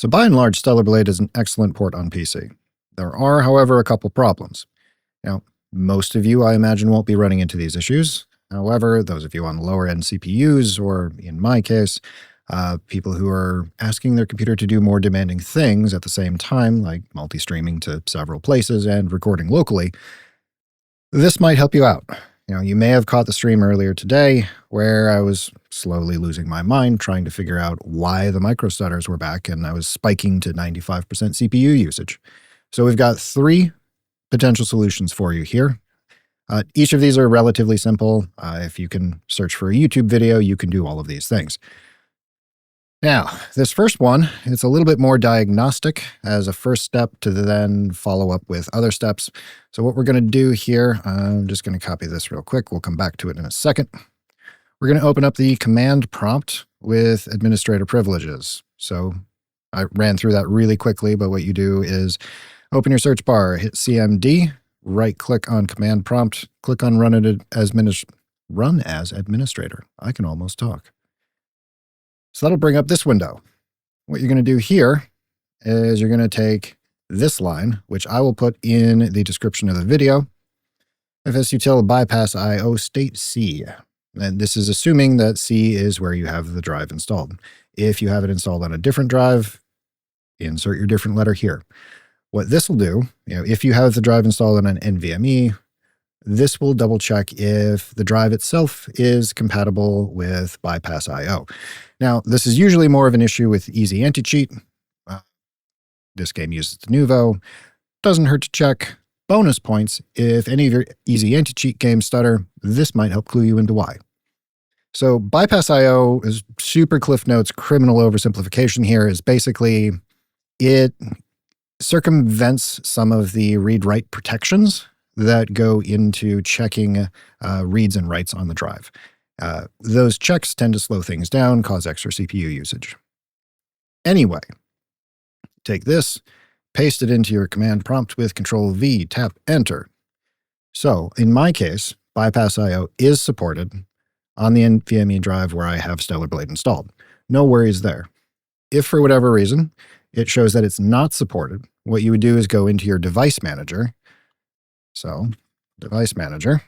So by and large, Stellar Blade is an excellent port on PC. There are, however, a couple problems. Now, most of you, I imagine, won't be running into these issues. However, those of you on lower-end CPUs, or in my case, people who are asking their computer to do more demanding things at the same time, like multi-streaming to several places and recording locally, this might help you out. You may have caught the stream earlier today where I was slowly losing my mind trying to figure out why the micro-stutters were back and I was spiking to 95% CPU usage. So we've got 3 potential solutions for you here. Each of these are relatively simple. If you can search for a YouTube video, you can do all of these things. Now, this first one, it's a little bit more diagnostic as a first step to then follow up with other steps. So what we're going to do here, I'm just going to copy this real quick. We'll come back to it in a second. We're going to open up the command prompt with administrator privileges. So I ran through that really quickly, but what you do is open your search bar, hit CMD, right-click on command prompt, click on run as administrator. I can almost talk. So that'll bring up this window. What you're going to do here is you're going to take this line, which I will put in the description of the video, fsutil bypassIo state C. And this is assuming that C is where you have the drive installed. If you have it installed on a different drive, insert your different letter here. What this will do, if you have the drive installed on an NVMe, this will double check if the drive itself is compatible with bypassIo. Now, this is usually more of an issue with Easy Anti-Cheat. This game uses the Nouveau. Doesn't hurt to check. Bonus points, if any of your Easy Anti-Cheat games stutter, this might help clue you into why. So bypassIo is super Cliff Notes criminal oversimplification here is basically it circumvents some of the read-write protections that go into checking reads and writes on the drive. Those checks tend to slow things down, cause extra CPU usage. Anyway, take this, paste it into your command prompt with Control-V, tap Enter. So in my case, bypassIo is supported on the NVMe drive where I have Stellar Blade installed. No worries there. If for whatever reason it shows that it's not supported, what you would do is go into your device manager. So, device manager.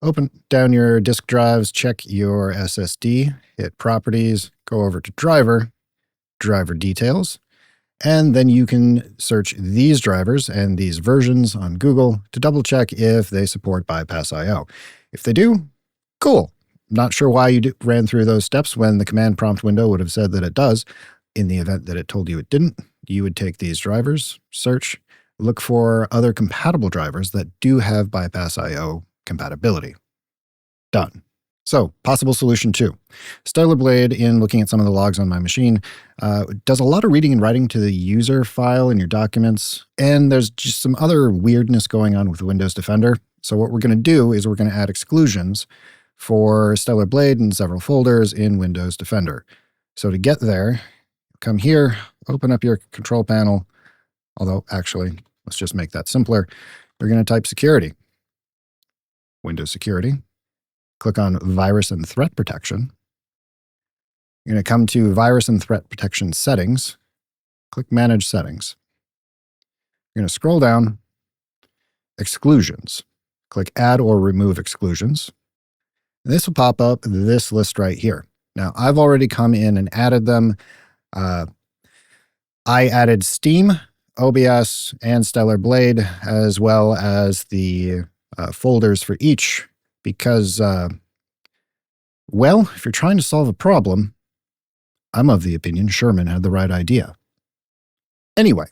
Open down your disk drives, check your SSD, hit properties, go over to driver, driver details, and then you can search these drivers and these versions on Google to double check if they support bypassIo. If they do, cool. Not sure why you ran through those steps when the command prompt window would have said that it does. In the event that it told you it didn't, you would take these drivers, search, look for other compatible drivers that do have bypassIo compatibility. Done. So, possible solution 2. Stellar Blade, in looking at some of the logs on my machine, does a lot of reading and writing to the user file in your documents, and there's just some other weirdness going on with Windows Defender. So what we're going to do is we're going to add exclusions for Stellar Blade in several folders in Windows Defender. So to get there, come here, open up your control panel, although actually, let's just make that simpler. You're going to type security, Windows Security, click on Virus and Threat Protection. You're going to come to Virus and Threat Protection Settings, click Manage Settings. You're going to scroll down, Exclusions, click Add or Remove Exclusions. And this will pop up this list right here. Now, I've already come in and added them. I added Steam, OBS, and Stellar Blade, as well as the folders for each, because, well, if you're trying to solve a problem, I'm of the opinion Sherman had the right idea. Anyway,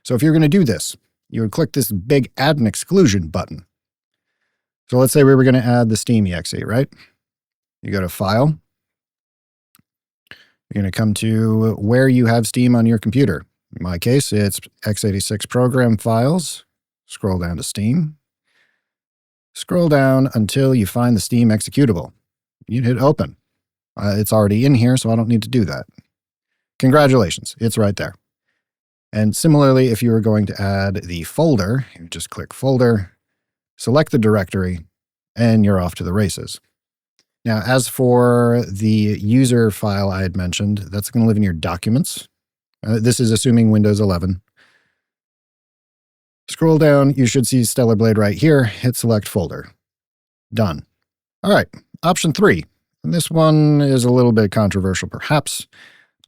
so if you're going to do this, you would click this big Add an Exclusion button. So let's say we were going to add the Steam exe, right? You go to File. You're going to come to where you have Steam on your computer. In my case, it's x86 Program Files. Scroll down to Steam. Scroll down until you find the Steam executable. You hit Open. It's already in here, so I don't need to do that. Congratulations, it's right there. And similarly, if you were going to add the folder, you just click Folder, select the directory, and you're off to the races. Now, as for the user file I had mentioned, that's going to live in your documents. This is assuming Windows 11. Scroll down, you should see Stellar Blade right here. Hit select folder. Done. All right, option 3. And this one is a little bit controversial perhaps,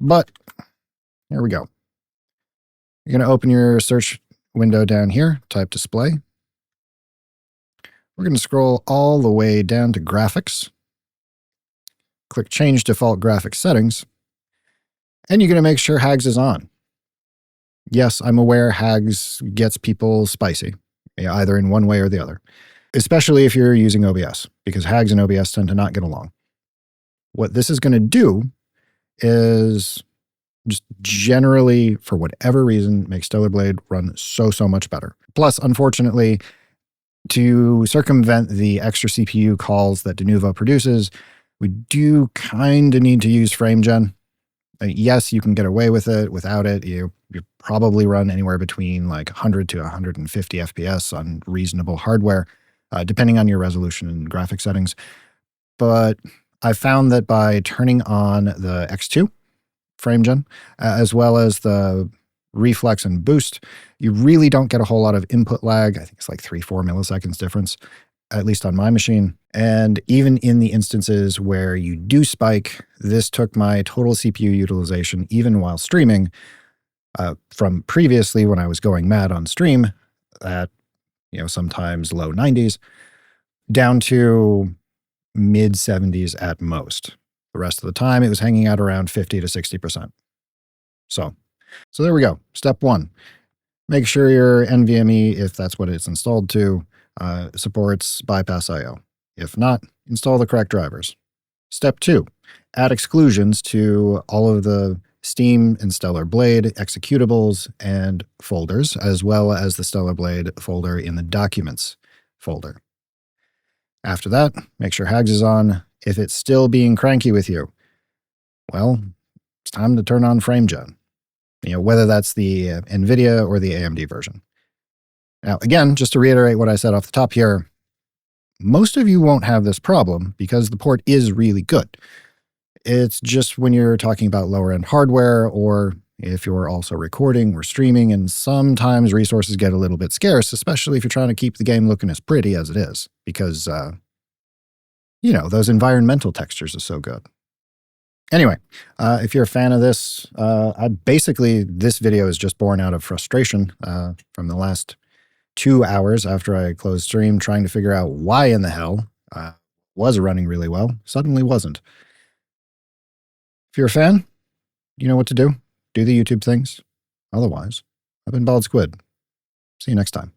but here we go. You're going to open your search window down here, type display. We're going to scroll all the way down to graphics. Click change default graphics settings. And you're going to make sure HAGS is on. Yes, I'm aware HAGS gets people spicy, either in one way or the other, especially if you're using OBS, because HAGS and OBS tend to not get along. What this is going to do is just generally, for whatever reason, make Stellar Blade run so much better. Plus, unfortunately, to circumvent the extra CPU calls that Denuvo produces, we do kind of need to use FrameGen. Yes, you can get away with it. Without it, you probably run anywhere between like 100 to 150 FPS on reasonable hardware, depending on your resolution and graphic settings. But I found that by turning on the X2 FrameGen, as well as the reflex and boost, you really don't get a whole lot of input lag. I think it's like 3-4 milliseconds difference, at least on my machine. And even in the instances where you do spike, this took my total CPU utilization, even while streaming, from previously when I was going mad on stream at, sometimes low 90s, down to mid 70s at most. The rest of the time, it was hanging out around 50 to 60%. So there we go. Step 1, make sure your NVMe, if that's what it's installed to, supports bypassIo. If not, install the correct drivers. Step 2, add exclusions to all of the Steam and Stellar Blade executables and folders, as well as the Stellar Blade folder in the Documents folder. After that, make sure HAGS is on. If it's still being cranky with you, well, it's time to turn on FrameGen, whether that's the NVIDIA or the AMD version. Now, again, just to reiterate what I said off the top here, most of you won't have this problem because the port is really good. It's just when you're talking about lower end hardware, or if you're also recording or streaming, and sometimes resources get a little bit scarce, especially if you're trying to keep the game looking as pretty as it is, because, those environmental textures are so good. Anyway, if you're a fan of this, this video is just born out of frustration from the last 2 hours after I closed stream, trying to figure out why in the hell was running really well, suddenly wasn't. If you're a fan, you know what to do. Do the YouTube things. Otherwise, I've been Baldsquid. See you next time.